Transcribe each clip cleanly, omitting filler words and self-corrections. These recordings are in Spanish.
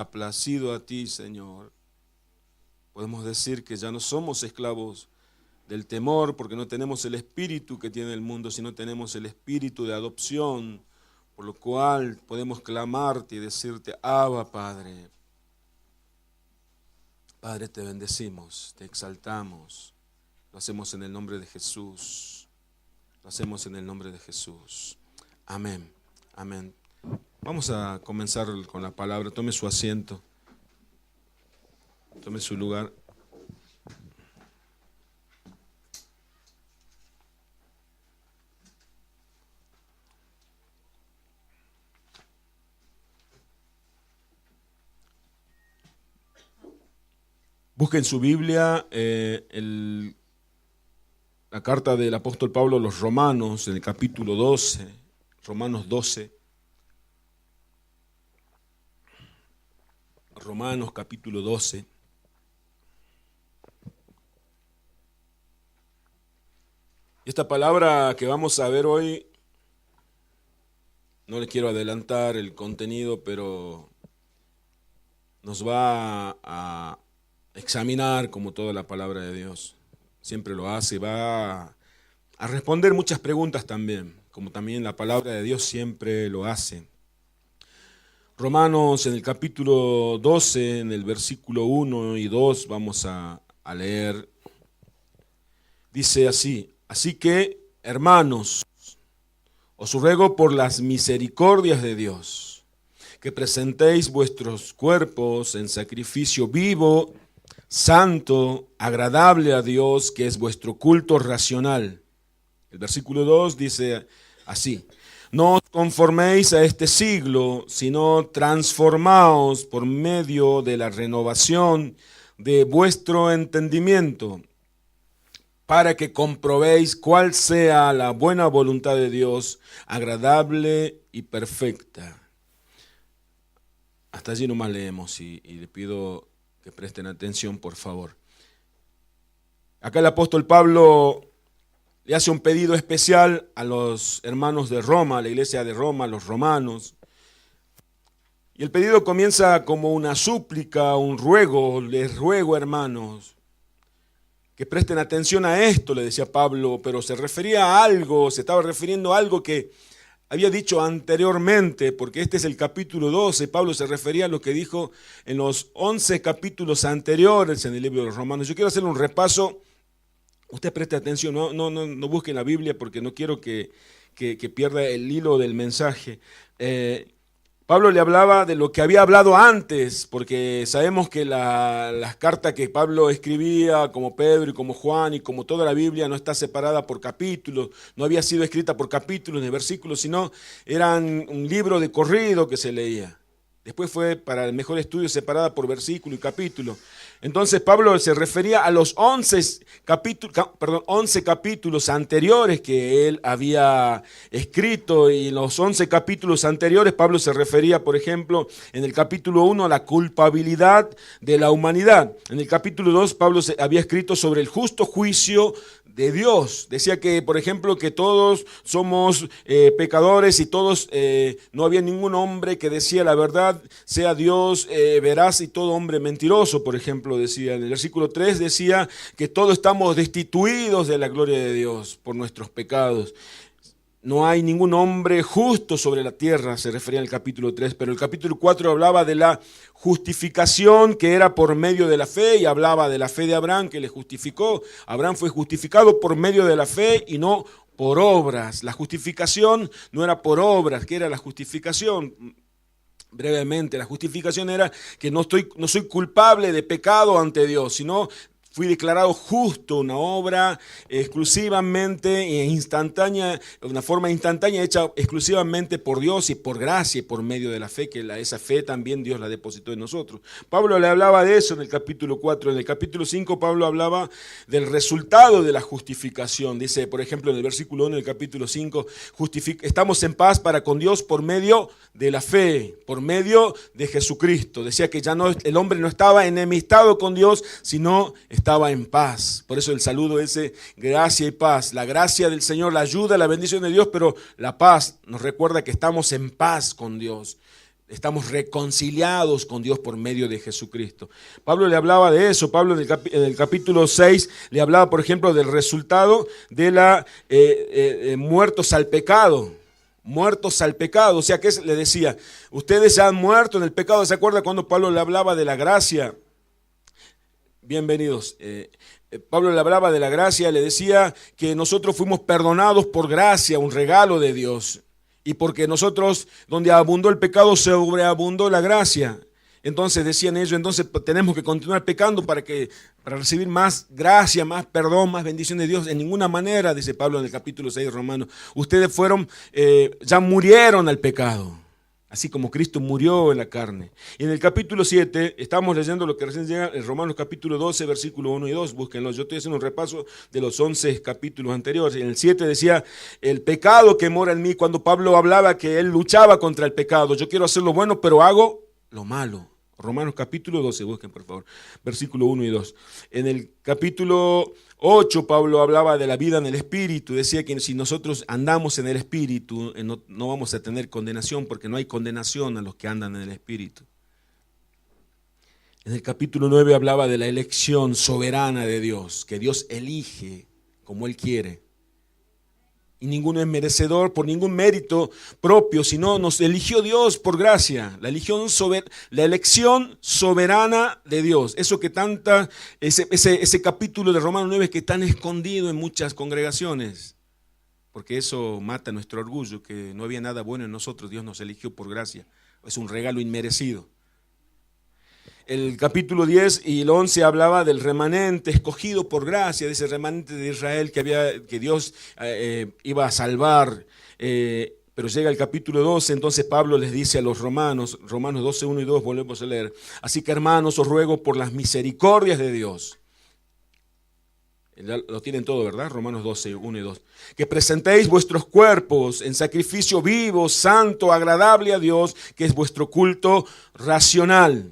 placido a ti, Señor. Podemos decir que ya no somos esclavos del temor, porque no tenemos el espíritu que tiene el mundo, sino tenemos el espíritu de adopción, por lo cual podemos clamarte y decirte: Abba, Padre. Padre, te bendecimos, te exaltamos. Lo hacemos en el nombre de Jesús. Lo hacemos en el nombre de Jesús. Amén. Amén. Vamos a comenzar con la palabra. Tome su asiento. Tome su lugar. Busquen su Biblia, la carta del apóstol Pablo a los Romanos, en el capítulo 12, Romanos 12. Romanos capítulo 12. Esta palabra que vamos a ver hoy, no le quiero adelantar el contenido, pero nos va a examinar como toda la palabra de Dios. Siempre lo hace, va a responder muchas preguntas también, como también la palabra de Dios siempre lo hace. Romanos en el capítulo 12, en el versículo 1 y 2, vamos a leer. Dice así: así que, hermanos, os ruego por las misericordias de Dios, que presentéis vuestros cuerpos en sacrificio vivo, santo, agradable a Dios, que es vuestro culto racional. El versículo 2 dice así: no os conforméis a este siglo, sino transformaos por medio de la renovación de vuestro entendimiento, para que comprobéis cuál sea la buena voluntad de Dios, agradable y perfecta. Hasta allí nomás leemos y le pido que presten atención, por favor. Acá el apóstol Pablo le hace un pedido especial a los hermanos de Roma, a la iglesia de Roma, a los romanos. Y el pedido comienza como una súplica, un ruego: les ruego, hermanos, que presten atención a esto, le decía Pablo, pero se refería a algo, se estaba refiriendo a algo que había dicho anteriormente, porque este es el capítulo 12, Pablo se refería a lo que dijo en los 11 capítulos anteriores en el libro de los Romanos. Yo quiero hacer un repaso, usted preste atención, no busque en la Biblia porque no quiero que pierda el hilo del mensaje. Pablo le hablaba de lo que había hablado antes, porque sabemos que las cartas que Pablo escribía, como Pedro y como Juan y como toda la Biblia, no está separada por capítulos, no había sido escrita por capítulos de versículos, sino eran un libro de corrido que se leía. Después fue para el mejor estudio separada por versículo y capítulo. Entonces Pablo se refería a los 11 capítulos anteriores que él había escrito, y en los 11 capítulos anteriores Pablo se refería, por ejemplo, en el capítulo 1 a la culpabilidad de la humanidad. En el capítulo 2 Pablo había escrito sobre el justo juicio de Dios. Decía que, por ejemplo, que todos somos pecadores y todos, no había ningún hombre que decía la verdad, sea Dios veraz y todo hombre mentiroso, por ejemplo, decía. En el versículo 3 decía que todos estamos destituidos de la gloria de Dios por nuestros pecados. No hay ningún hombre justo sobre la tierra, se refería al capítulo 3, pero el capítulo 4 hablaba de la justificación que era por medio de la fe, y hablaba de la fe de Abraham que le justificó. Abraham fue justificado por medio de la fe y no por obras. La justificación no era por obras. ¿Qué era la justificación? Brevemente, la justificación era que no soy culpable de pecado ante Dios, sino fui declarado justo, una obra exclusivamente e instantánea, una forma instantánea hecha exclusivamente por Dios y por gracia y por medio de la fe, que esa fe también Dios la depositó en nosotros. Pablo le hablaba de eso en el capítulo 4. En el capítulo 5 Pablo hablaba del resultado de la justificación. Dice, por ejemplo, en el versículo 1 del capítulo 5, estamos en paz para con Dios por medio de la fe, por medio de Jesucristo. Decía que ya el hombre no estaba enemistado con Dios, sino estaba en paz. Por eso el saludo ese, gracia y paz. La gracia del Señor, la ayuda, la bendición de Dios, pero la paz nos recuerda que estamos en paz con Dios. Estamos reconciliados con Dios por medio de Jesucristo. Pablo le hablaba de eso. Pablo en el capítulo 6 le hablaba, por ejemplo, del resultado de la muertos al pecado. Muertos al pecado. O sea, ¿qué le decía? Ustedes ya han muerto en el pecado. ¿Se acuerda cuando Pablo le hablaba de la gracia? Bienvenidos. Pablo le hablaba de la gracia, le decía que nosotros fuimos perdonados por gracia, un regalo de Dios. Y porque nosotros, donde abundó el pecado, sobreabundó la gracia. Entonces decían ellos, entonces tenemos que continuar pecando para recibir más gracia, más perdón, más bendición de Dios. En ninguna manera, dice Pablo en el capítulo 6 de Romanos, ustedes ya murieron al pecado, así como Cristo murió en la carne. Y en el capítulo 7, estamos leyendo lo que recién llega en Romanos capítulo 12, versículo 1 y 2, búsquenlo. Yo estoy haciendo un repaso de los 11 capítulos anteriores. En el 7 decía, el pecado que mora en mí, cuando Pablo hablaba que él luchaba contra el pecado. Yo quiero hacer lo bueno, pero hago lo malo. Romanos capítulo 12, busquen por favor, versículo 1 y 2. En el capítulo 8 Pablo hablaba de la vida en el Espíritu, decía que si nosotros andamos en el Espíritu no vamos a tener condenación, porque no hay condenación a los que andan en el Espíritu. En el capítulo 9 hablaba de la elección soberana de Dios, que Dios elige como Él quiere. Y ninguno es merecedor por ningún mérito propio, sino nos eligió Dios por gracia, la elección soberana de Dios. Eso que ese capítulo de Romanos 9 que tan escondido en muchas congregaciones, porque eso mata nuestro orgullo, que no había nada bueno en nosotros, Dios nos eligió por gracia, es un regalo inmerecido. El capítulo 10 y el 11 hablaba del remanente escogido por gracia, de ese remanente de Israel que Dios iba a salvar. Pero llega el capítulo 12, entonces Pablo les dice a los Romanos 12, 1 y 2, volvemos a leer. Así que hermanos, os ruego por las misericordias de Dios. Lo tienen todo, ¿verdad? Romanos 12, 1 y 2. Que presentéis vuestros cuerpos en sacrificio vivo, santo, agradable a Dios, que es vuestro culto racional.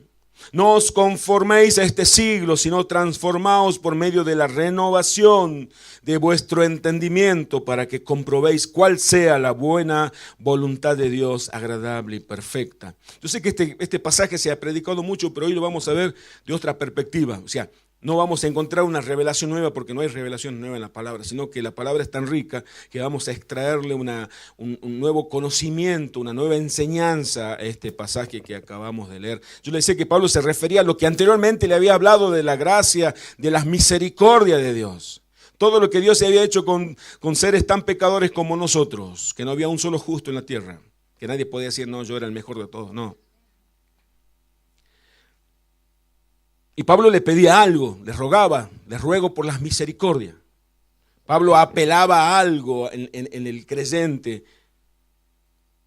No os conforméis a este siglo, sino transformaos por medio de la renovación de vuestro entendimiento, para que comprobéis cuál sea la buena voluntad de Dios, agradable y perfecta. Yo sé que este pasaje se ha predicado mucho, pero hoy lo vamos a ver de otra perspectiva. O sea, no vamos a encontrar una revelación nueva, porque no hay revelación nueva en la palabra, sino que la palabra es tan rica que vamos a extraerle un nuevo conocimiento, una nueva enseñanza a este pasaje que acabamos de leer. Yo le decía que Pablo se refería a lo que anteriormente le había hablado de la gracia, de las misericordias de Dios. Todo lo que Dios había hecho con seres tan pecadores como nosotros, que no había un solo justo en la tierra, que nadie podía decir, no, yo era el mejor de todos, no. Y Pablo le pedía algo, le rogaba, le ruego por las misericordias. Pablo apelaba a algo en el creyente.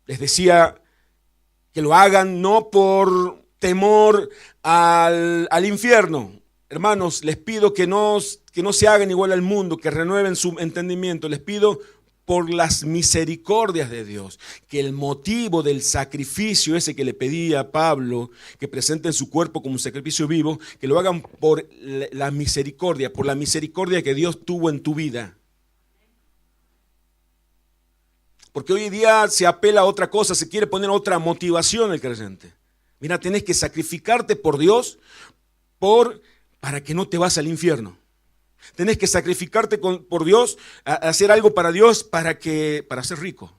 Les decía que lo hagan no por temor al infierno. Hermanos, les pido que no se hagan igual al mundo, que renueven su entendimiento. Les pido por las misericordias de Dios, que el motivo del sacrificio ese que le pedía a Pablo, que presenten su cuerpo como un sacrificio vivo, que lo hagan por la misericordia, por la misericordia que Dios tuvo en tu vida. Porque hoy día se apela a otra cosa, se quiere poner otra motivación al creyente. Mira, tenés que sacrificarte por Dios para que no te vas al infierno. Tenés que sacrificarte por Dios, hacer algo para Dios para ser rico.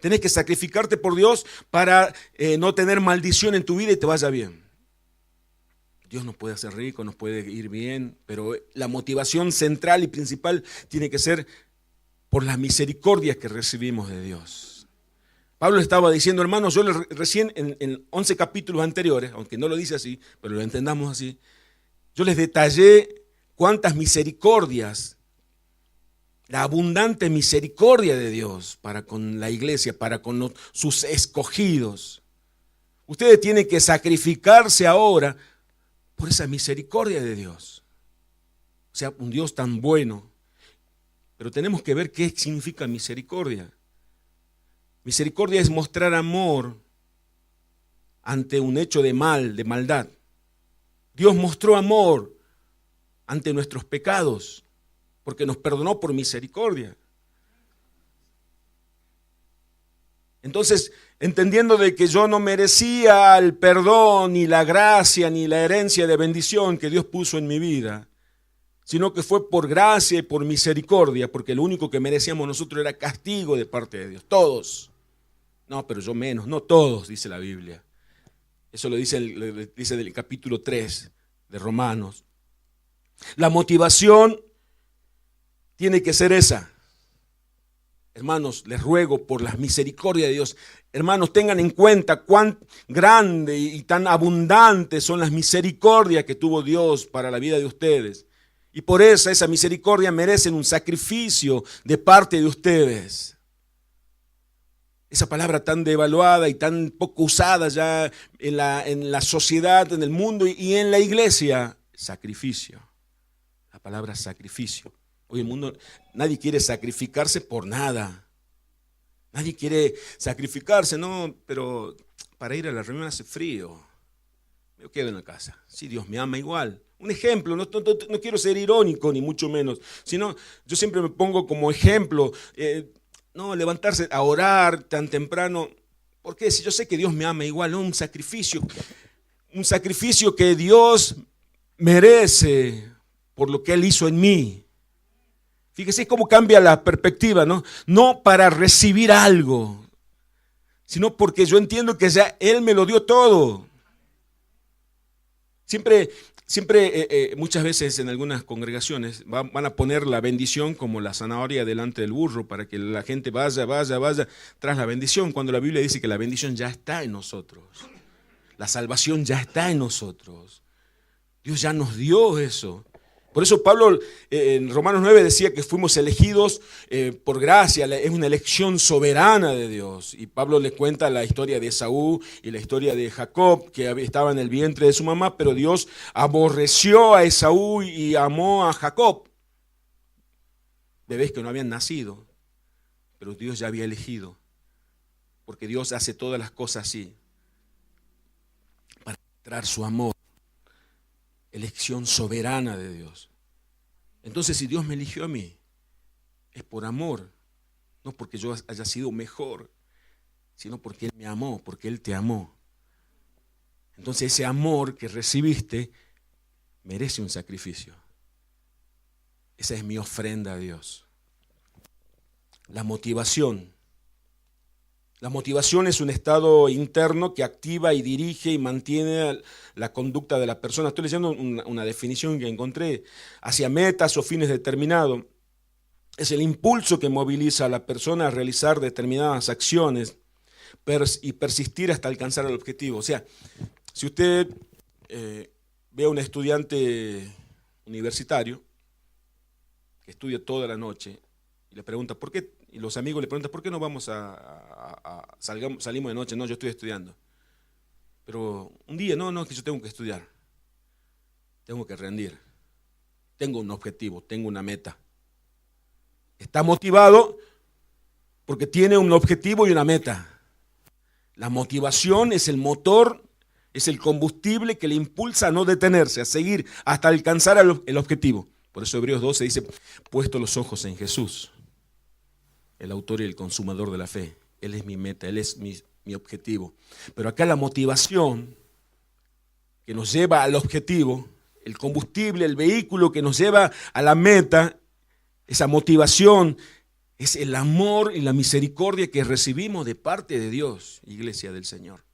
Tenés que sacrificarte por Dios para no tener maldición en tu vida y te vaya bien. Dios nos puede hacer rico, nos puede ir bien, pero la motivación central y principal tiene que ser por las misericordias que recibimos de Dios. Pablo estaba diciendo, hermanos, yo recién en 11 capítulos anteriores, aunque no lo dice así, pero lo entendamos así, yo les detallé cuántas misericordias, la abundante misericordia de Dios para con la iglesia, para con sus escogidos. Ustedes tienen que sacrificarse ahora por esa misericordia de Dios. O sea, un Dios tan bueno. Pero tenemos que ver qué significa misericordia. Misericordia es mostrar amor ante un hecho de maldad. Dios mostró amor ante nuestros pecados, porque nos perdonó por misericordia. Entonces, entendiendo de que yo no merecía el perdón, ni la gracia, ni la herencia de bendición que Dios puso en mi vida, sino que fue por gracia y por misericordia, porque lo único que merecíamos nosotros era castigo de parte de Dios, todos. No, pero yo menos, no todos, dice la Biblia. Eso lo dice el capítulo 3 de Romanos. La motivación tiene que ser esa. Hermanos, les ruego por la misericordia de Dios, hermanos, tengan en cuenta cuán grande y tan abundante son las misericordias que tuvo Dios para la vida de ustedes. Y por eso esa misericordia merecen un sacrificio de parte de ustedes. Esa palabra tan devaluada y tan poco usada ya en la sociedad, en el mundo y en la iglesia, sacrificio. La palabra sacrificio. Hoy el mundo, nadie quiere sacrificarse por nada. Nadie quiere sacrificarse, no, pero para ir a la reunión hace frío. Yo quedo en la casa. Sí, Dios me ama igual. Un ejemplo, no quiero ser irónico ni mucho menos, sino yo siempre me pongo como ejemplo, no levantarse a orar tan temprano. ¿Por qué? Si yo sé que Dios me ama igual, ¿no? Un sacrificio que Dios merece por lo que Él hizo en mí. Fíjese cómo cambia la perspectiva, ¿no? No para recibir algo, sino porque yo entiendo que ya Él me lo dio todo. Siempre, muchas veces en algunas congregaciones van a poner la bendición como la zanahoria delante del burro para que la gente vaya tras la bendición, cuando la Biblia dice que la bendición ya está en nosotros. La salvación ya está en nosotros. Dios ya nos dio eso. Por eso Pablo en Romanos 9 decía que fuimos elegidos por gracia, es una elección soberana de Dios. Y Pablo le cuenta la historia de Esaú y la historia de Jacob, que estaba en el vientre de su mamá, pero Dios aborreció a Esaú y amó a Jacob. Bebés que no habían nacido, pero Dios ya había elegido, porque Dios hace todas las cosas así, para mostrar su amor. Elección soberana de Dios. Entonces, si Dios me eligió a mí, es por amor, no porque yo haya sido mejor, sino porque Él me amó, porque Él te amó. Entonces, ese amor que recibiste merece un sacrificio. Esa es mi ofrenda a Dios. La motivación. La motivación es un estado interno que activa y dirige y mantiene la conducta de la persona. Estoy leyendo una definición que encontré. Hacia metas o fines determinados. Es el impulso que moviliza a la persona a realizar determinadas acciones y persistir hasta alcanzar el objetivo. O sea, si usted ve a un estudiante universitario que estudia toda la noche y le pregunta, ¿por qué? Y los amigos le preguntan, ¿por qué no vamos salimos de noche? No, yo estoy estudiando. Pero un día, no, es que yo tengo que estudiar. Tengo que rendir. Tengo un objetivo, tengo una meta. Está motivado porque tiene un objetivo y una meta. La motivación es el motor, es el combustible que le impulsa a no detenerse, a seguir hasta alcanzar el objetivo. Por eso Hebreos 12 dice, puesto los ojos en Jesús, el autor y el consumador de la fe. Él es mi meta, Él es mi objetivo. Pero acá la motivación que nos lleva al objetivo, el combustible, el vehículo que nos lleva a la meta, esa motivación es el amor y la misericordia que recibimos de parte de Dios, Iglesia del Señor.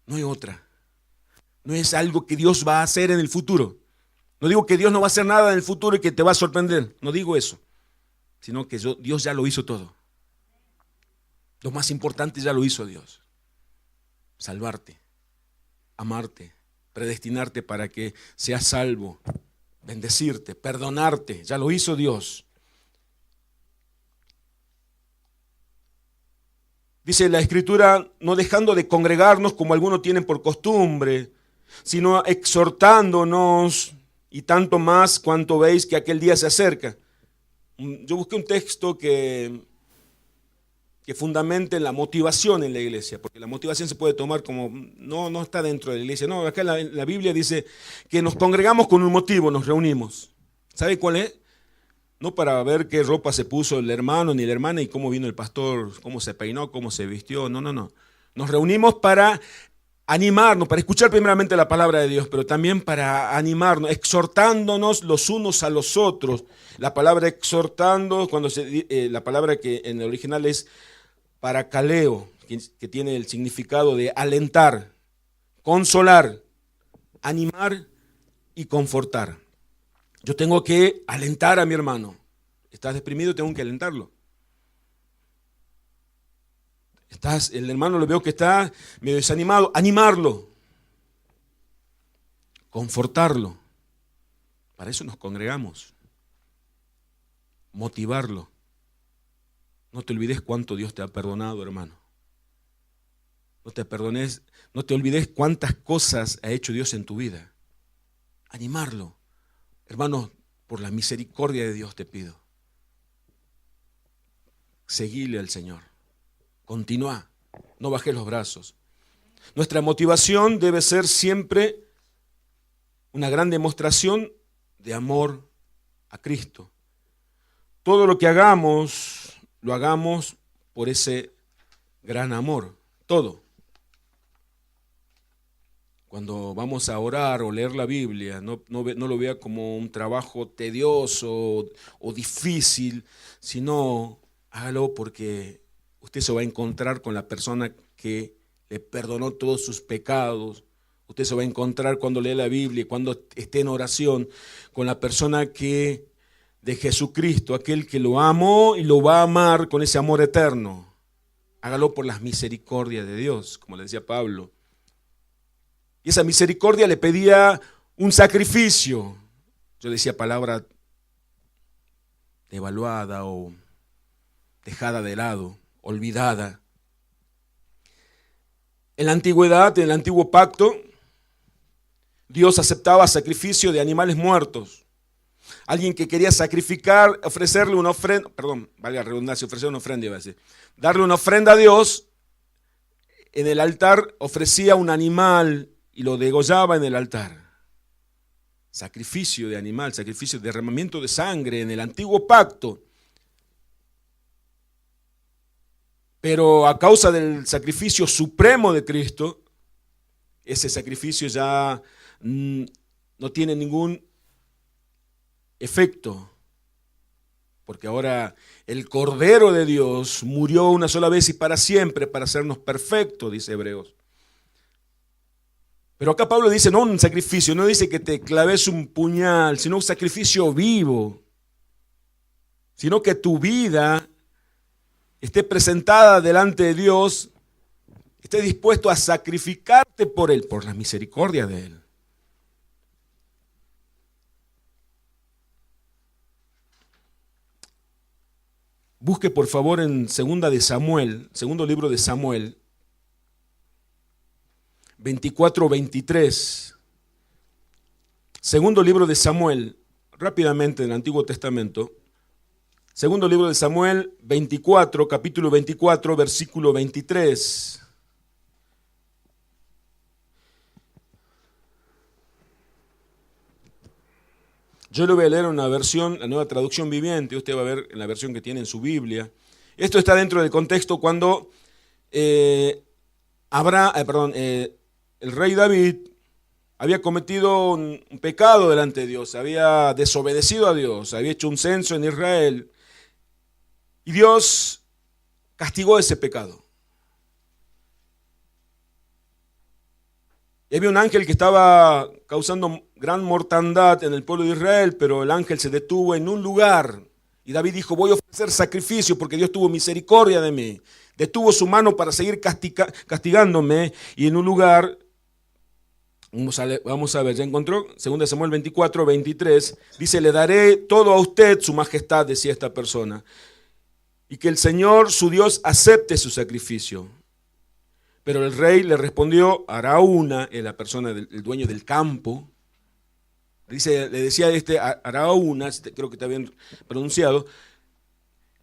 No hay otra. No es algo que Dios va a hacer en el futuro. No digo que Dios no va a hacer nada en el futuro y que te va a sorprender. No digo eso. Sino que Dios ya lo hizo todo. Lo más importante ya lo hizo Dios. Salvarte, amarte, predestinarte para que seas salvo, bendecirte, perdonarte, ya lo hizo Dios. Dice la Escritura, no dejando de congregarnos como algunos tienen por costumbre, sino exhortándonos, y tanto más cuanto veis que aquel día se acerca. Yo busqué un texto que fundamente la motivación en la iglesia, porque la motivación se puede tomar como, no está dentro de la iglesia. No, acá la Biblia dice que nos congregamos con un motivo, nos reunimos. ¿Sabe cuál es? no para ver qué ropa se puso el hermano ni la hermana y cómo vino el pastor, cómo se peinó, cómo se vistió, no. Nos reunimos para animarnos, para escuchar primeramente la palabra de Dios, pero también para animarnos, exhortándonos los unos a los otros. La palabra exhortando, la palabra que en el original es paracaleo, que tiene el significado de alentar, consolar, animar y confortar. Yo tengo que alentar a mi hermano. ¿Estás deprimido? Tengo que alentarlo. El hermano lo veo que está medio desanimado, animarlo, confortarlo. Para eso nos congregamos. Motivarlo. No te olvides cuánto Dios te ha perdonado, hermano. No te olvides cuántas cosas ha hecho Dios en tu vida. Animarlo. Hermano, por la misericordia de Dios te pido. Seguile al Señor. Continúa, no bajes los brazos. Nuestra motivación debe ser siempre una gran demostración de amor a Cristo. Todo lo que hagamos, lo hagamos por ese gran amor, todo. Cuando vamos a orar o leer la Biblia, no lo vea como un trabajo tedioso o difícil, sino hágalo porque usted se va a encontrar con la persona que le perdonó todos sus pecados. Usted se va a encontrar cuando lee la Biblia, cuando esté en oración, con la persona de Jesucristo, aquel que lo amó y lo va a amar con ese amor eterno. Hágalo por las misericordias de Dios, como le decía Pablo. Y esa misericordia le pedía un sacrificio. Yo decía palabra devaluada o dejada de lado, olvidada. En la antigüedad, en el antiguo pacto, Dios aceptaba sacrificio de animales muertos. Alguien que quería sacrificar, ofrecerle una ofrenda, valga la redundancia, ofrecer una ofrenda, iba a decir, darle una ofrenda a Dios, en el altar ofrecía un animal y lo degollaba en el altar. Sacrificio de animal, sacrificio de derramamiento de sangre en el antiguo pacto. Pero a causa del sacrificio supremo de Cristo, ese sacrificio ya no tiene ningún efecto. Porque ahora el Cordero de Dios murió una sola vez y para siempre para hacernos perfectos, dice Hebreos. Pero acá Pablo dice, no un sacrificio, no dice que te claves un puñal, sino un sacrificio vivo. Sino que tu vida esté presentada delante de Dios, esté dispuesto a sacrificarte por Él, por la misericordia de Él. Busque por favor en segundo libro de Samuel, 24-23. Segundo libro de Samuel, rápidamente en el Antiguo Testamento. Segundo libro de Samuel, capítulo 24, versículo 23. Yo lo voy a leer en una versión, la Nueva Traducción Viviente, usted va a ver en la versión que tiene en su Biblia. Esto está dentro del contexto cuando el rey David había cometido un pecado delante de Dios, había desobedecido a Dios, había hecho un censo en Israel y Dios castigó ese pecado. Y había un ángel que estaba causando gran mortandad en el pueblo de Israel, pero el ángel se detuvo en un lugar y David dijo, voy a ofrecer sacrificio porque Dios tuvo misericordia de mí. Detuvo su mano para seguir castigándome y en un lugar, vamos a ver, ya encontró, 2 Samuel 24, 23, dice, le daré todo a usted, su majestad, decía esta persona, y que el Señor, su Dios, acepte su sacrificio. Pero el rey le respondió, Araúna, la persona, el dueño del campo, le decía Araúna, creo que está bien pronunciado,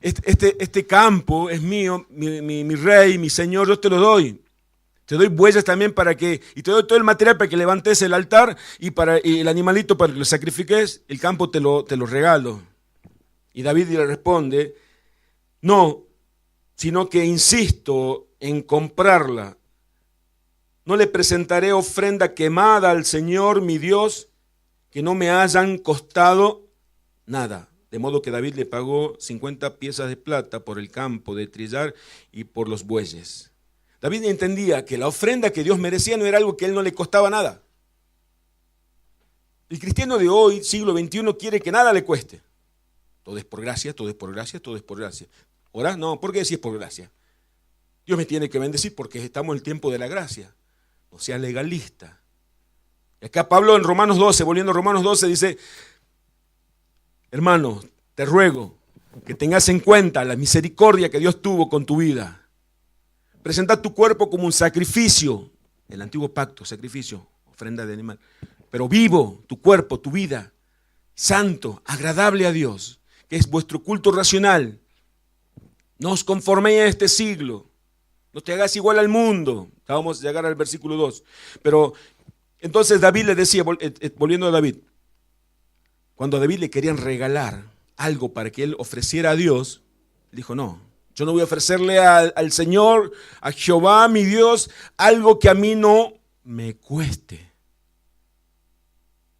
este campo es mío, mi rey, mi señor, yo te lo doy. Te doy bueyes también y te doy todo el material para que levantes el altar y el animalito para que lo sacrifiques, el campo te lo regalo. Y David le responde, no, sino que insisto en comprarla. No le presentaré ofrenda quemada al Señor mi Dios que no me hayan costado nada. De modo que David le pagó 50 piezas de plata por el campo de trillar y por los bueyes. David entendía que la ofrenda que Dios merecía no era algo que a él no le costaba nada. El cristiano de hoy, siglo XXI, quiere que nada le cueste. Todo es por gracia, todo es por gracia, todo es por gracia. ¿Ahora? No, ¿por qué si es por gracia? Dios me tiene que bendecir porque estamos en el tiempo de la gracia. No sea legalista. Y acá Pablo en Romanos 12, volviendo a Romanos 12, dice, hermano, te ruego que tengas en cuenta la misericordia que Dios tuvo con tu vida. Presenta tu cuerpo como un sacrificio, el antiguo pacto, sacrificio, ofrenda de animal, pero vivo, tu cuerpo, tu vida, santo, agradable a Dios, que es vuestro culto racional. No os conforméis a este siglo, no te hagas igual al mundo. Vamos a llegar al versículo 2. Pero entonces David le decía, volviendo a David, cuando a David le querían regalar algo para que él ofreciera a Dios, dijo, no, yo no voy a ofrecerle al Señor, a Jehová, mi Dios, algo que a mí no me cueste.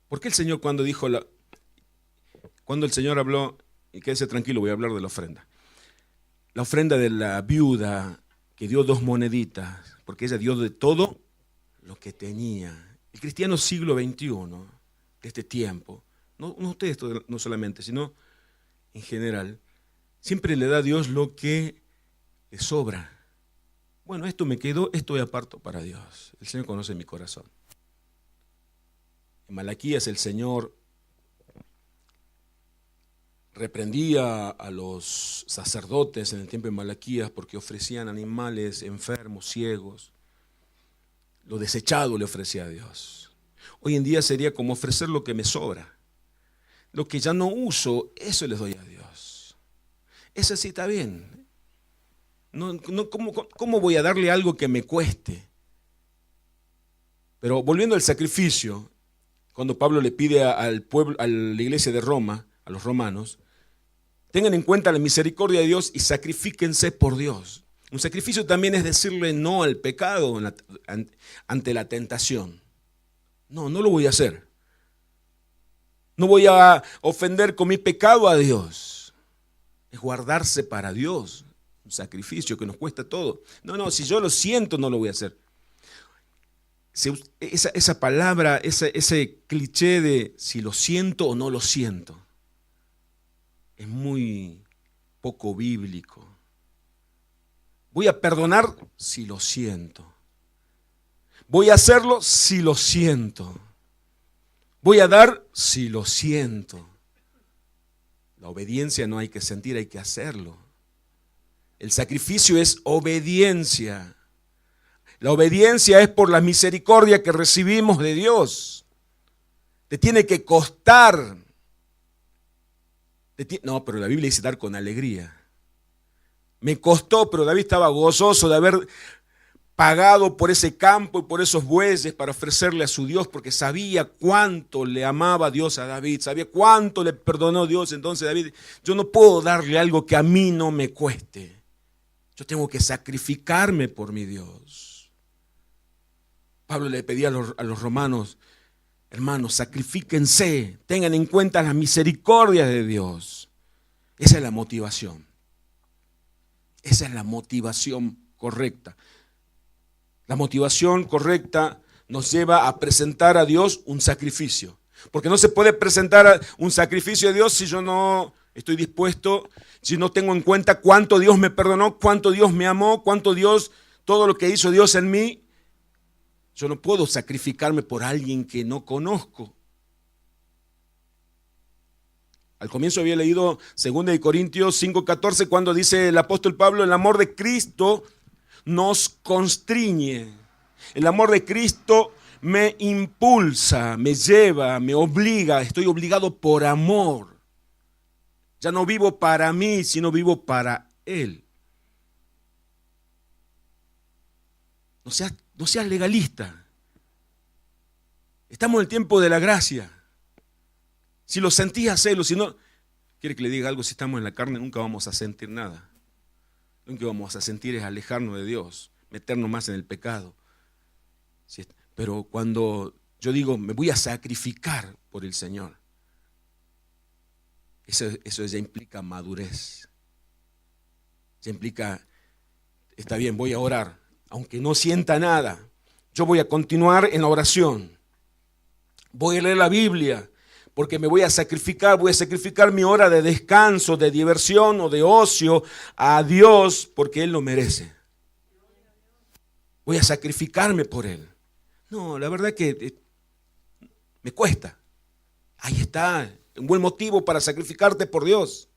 ¿Por qué el Señor cuando el Señor habló, y quédese tranquilo, voy a hablar de la ofrenda de la viuda que dio 2 moneditas, porque ella dio de todo lo que tenía. El cristiano siglo XXI, de este tiempo, no ustedes no solamente, sino en general, siempre le da a Dios lo que le sobra. Bueno, esto me quedó, esto es aparto para Dios. El Señor conoce mi corazón. En Malaquías el Señor reprendía a los sacerdotes en el tiempo de Malaquías porque ofrecían animales enfermos, ciegos. Lo desechado le ofrecía a Dios. Hoy en día sería como ofrecer lo que me sobra. Lo que ya no uso, eso les doy a Dios. Eso sí está bien. ¿Cómo voy a darle algo que me cueste? Pero volviendo al sacrificio, cuando Pablo le pide al pueblo, a la iglesia de Roma, a los romanos, tengan en cuenta la misericordia de Dios y sacrifíquense por Dios. Un sacrificio también es decirle no al pecado ante la tentación. No lo voy a hacer. No voy a ofender con mi pecado a Dios. Es guardarse para Dios. Un sacrificio que nos cuesta todo. No, si yo lo siento, no lo voy a hacer. Esa palabra, ese cliché de si lo siento o no lo siento, es muy poco bíblico. Voy a perdonar si lo siento. Voy a hacerlo si lo siento. Voy a dar si lo siento. La obediencia no hay que sentir, hay que hacerlo. El sacrificio es obediencia. La obediencia es por la misericordia que recibimos de Dios. Te tiene que costar. No, pero la Biblia dice dar con alegría. Me costó, pero David estaba gozoso de haber pagado por ese campo y por esos bueyes para ofrecerle a su Dios, porque sabía cuánto le amaba Dios a David, sabía cuánto le perdonó Dios. Entonces David, yo no puedo darle algo que a mí no me cueste. Yo tengo que sacrificarme por mi Dios. Pablo le pedía a los romanos, hermanos, sacrifíquense, tengan en cuenta las misericordias de Dios. Esa es la motivación. Esa es la motivación correcta. La motivación correcta nos lleva a presentar a Dios un sacrificio. Porque no se puede presentar un sacrificio a Dios si yo no estoy dispuesto, si no tengo en cuenta cuánto Dios me perdonó, cuánto Dios me amó, todo lo que hizo Dios en mí. Yo no puedo sacrificarme por alguien que no conozco. Al comienzo había leído 2 Corintios 5:14 cuando dice el apóstol Pablo, el amor de Cristo nos constriñe. El amor de Cristo me impulsa, me lleva, me obliga, estoy obligado por amor. Ya no vivo para mí, sino vivo para Él. No seas legalista. Estamos en el tiempo de la gracia. Si lo sentís, hacelo. Si no, Quiere que le diga algo, si estamos en la carne nunca vamos a sentir nada. Lo único que vamos a sentir es alejarnos de Dios, meternos más en el pecado. Pero cuando yo digo, me voy a sacrificar por el Señor, eso ya implica madurez. Ya implica, está bien, voy a orar, aunque no sienta nada. Yo voy a continuar en la oración. Voy a leer la Biblia, porque me voy a sacrificar mi hora de descanso, de diversión o de ocio a Dios, porque Él lo merece. Voy a sacrificarme por Él. No, la verdad que me cuesta. Ahí está, un buen motivo para sacrificarte por Dios.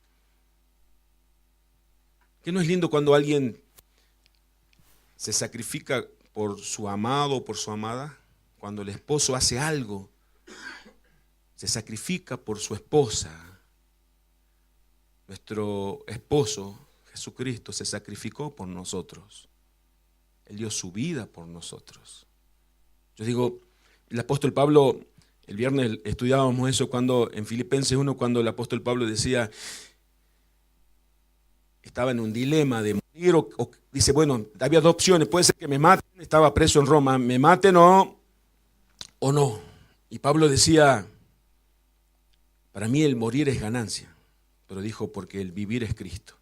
¿Qué no es lindo cuando alguien se sacrifica por su amado o por su amada? Cuando el esposo hace algo, se sacrifica por su esposa. Nuestro esposo, Jesucristo, se sacrificó por nosotros. Él dio su vida por nosotros. Yo digo, el apóstol Pablo, el viernes estudiábamos eso cuando en Filipenses 1, cuando el apóstol Pablo decía, estaba en un dilema de morir o dice, bueno, había dos opciones, puede ser que me maten, estaba preso en Roma, me maten o no. Y Pablo decía, para mí el morir es ganancia, pero dijo, porque el vivir es Cristo.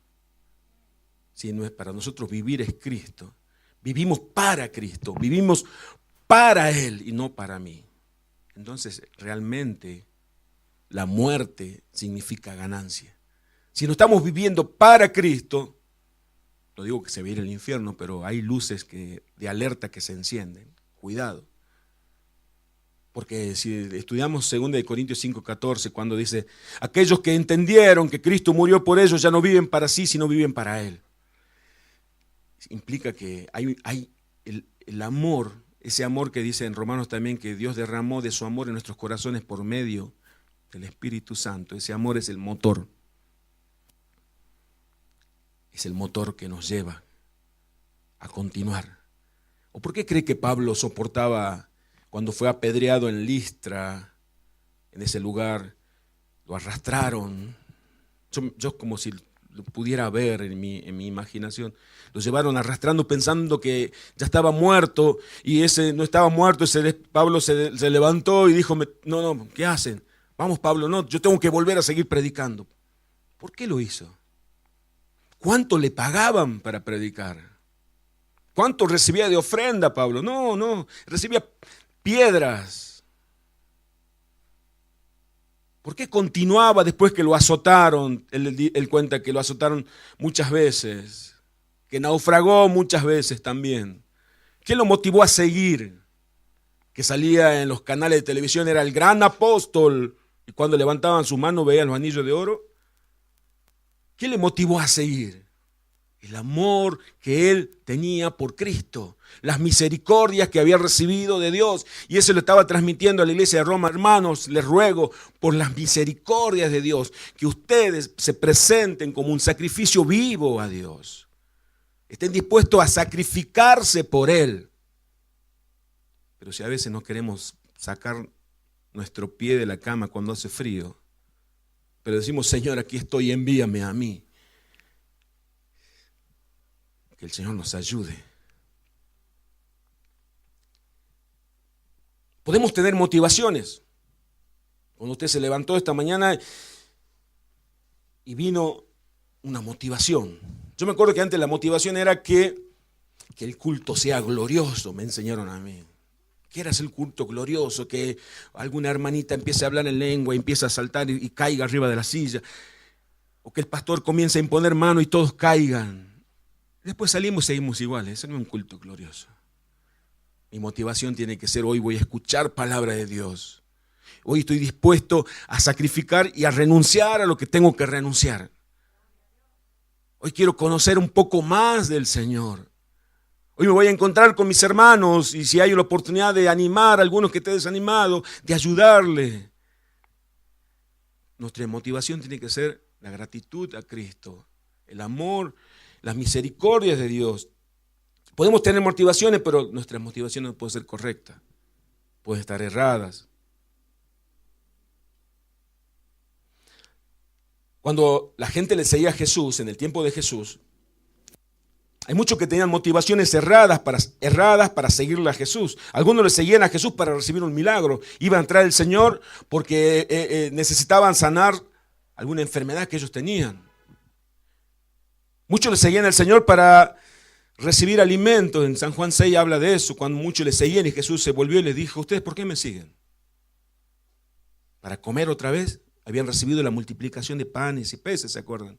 Si no es para nosotros, vivir es Cristo. Vivimos para Cristo, vivimos para Él y no para mí. Entonces, realmente, la muerte significa ganancia. Si no estamos viviendo para Cristo, no digo que se va a ir al infierno, pero hay luces de alerta que se encienden. Cuidado. Porque si estudiamos 2 Corintios 5:14, cuando dice, aquellos que entendieron que Cristo murió por ellos ya no viven para sí, sino viven para Él. Implica que hay el amor, ese amor que dice en Romanos también, que Dios derramó de su amor en nuestros corazones por medio del Espíritu Santo. Ese amor es el motor. Es el motor que nos lleva a continuar. ¿O por qué cree que Pablo soportaba cuando fue apedreado en Listra, en ese lugar? Lo arrastraron. Yo como si lo pudiera ver en mi imaginación. Lo llevaron arrastrando pensando que ya estaba muerto, y ese no estaba muerto. Pablo se levantó y dijo, no, ¿qué hacen? Vamos, Pablo, no, yo tengo que volver a seguir predicando. ¿Por qué lo hizo? ¿Cuánto le pagaban para predicar? ¿Cuánto recibía de ofrenda Pablo? No, recibía piedras. ¿Por qué continuaba después que lo azotaron? Él cuenta que lo azotaron muchas veces, que naufragó muchas veces también. ¿Qué lo motivó a seguir? Que salía en los canales de televisión, era el gran apóstol, y cuando levantaban su mano veían los anillos de oro. ¿Qué le motivó a seguir? El amor que él tenía por Cristo, las misericordias que había recibido de Dios, y eso lo estaba transmitiendo a la iglesia de Roma. Hermanos, les ruego por las misericordias de Dios que ustedes se presenten como un sacrificio vivo a Dios, estén dispuestos a sacrificarse por Él. Pero si a veces no queremos sacar nuestro pie de la cama cuando hace frío, pero decimos, Señor, aquí estoy, envíame a mí. Que el Señor nos ayude. Podemos tener motivaciones. Cuando usted se levantó esta mañana y vino una motivación. Yo me acuerdo que antes la motivación era que el culto sea glorioso, me enseñaron a mí. ¿Quieras el culto glorioso? Que alguna hermanita empiece a hablar en lengua, empiece a saltar y caiga arriba de la silla. O que el pastor comience a imponer mano y todos caigan. Después salimos y seguimos iguales. Ese no es un culto glorioso. Mi motivación tiene que ser: hoy voy a escuchar palabra de Dios. Hoy estoy dispuesto a sacrificar y a renunciar a lo que tengo que renunciar. Hoy quiero conocer un poco más del Señor. Hoy me voy a encontrar con mis hermanos, y si hay la oportunidad de animar a algunos que estén desanimados, de ayudarle. Nuestra motivación tiene que ser la gratitud a Cristo, el amor, las misericordias de Dios. Podemos tener motivaciones, pero nuestras motivaciones no pueden ser correctas, pueden estar erradas. Cuando la gente le seguía a Jesús, en el tiempo de Jesús, hay muchos que tenían motivaciones erradas para seguirle a Jesús. Algunos le seguían a Jesús para recibir un milagro. Iba a entrar el Señor porque necesitaban sanar alguna enfermedad que ellos tenían. Muchos le seguían al Señor para recibir alimento. En San Juan 6 habla de eso, cuando muchos le seguían y Jesús se volvió y les dijo: ¿ustedes por qué me siguen? ¿Para comer otra vez? Habían recibido la multiplicación de panes y peces, ¿se acuerdan?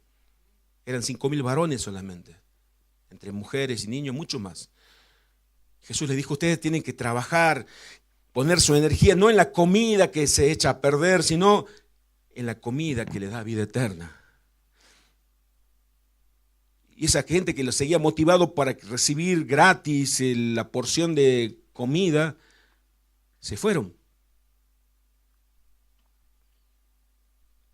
Eran 5.000 varones solamente, entre mujeres y niños, mucho más. Jesús les dijo: ustedes tienen que trabajar, poner su energía no en la comida que se echa a perder, sino en la comida que les da vida eterna. Y esa gente que lo seguía motivado para recibir gratis la porción de comida, se fueron.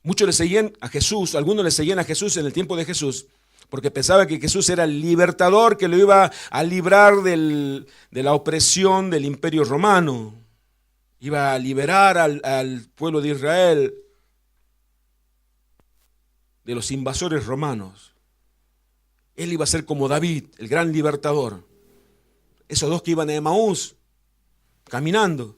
Muchos le seguían a Jesús, algunos le seguían a Jesús en el tiempo de Jesús, porque pensaba que Jesús era el libertador que lo iba a librar de la opresión del imperio romano. Iba a liberar al pueblo de Israel de los invasores romanos. Él iba a ser como David, el gran libertador. Esos dos que iban a Emaús, caminando,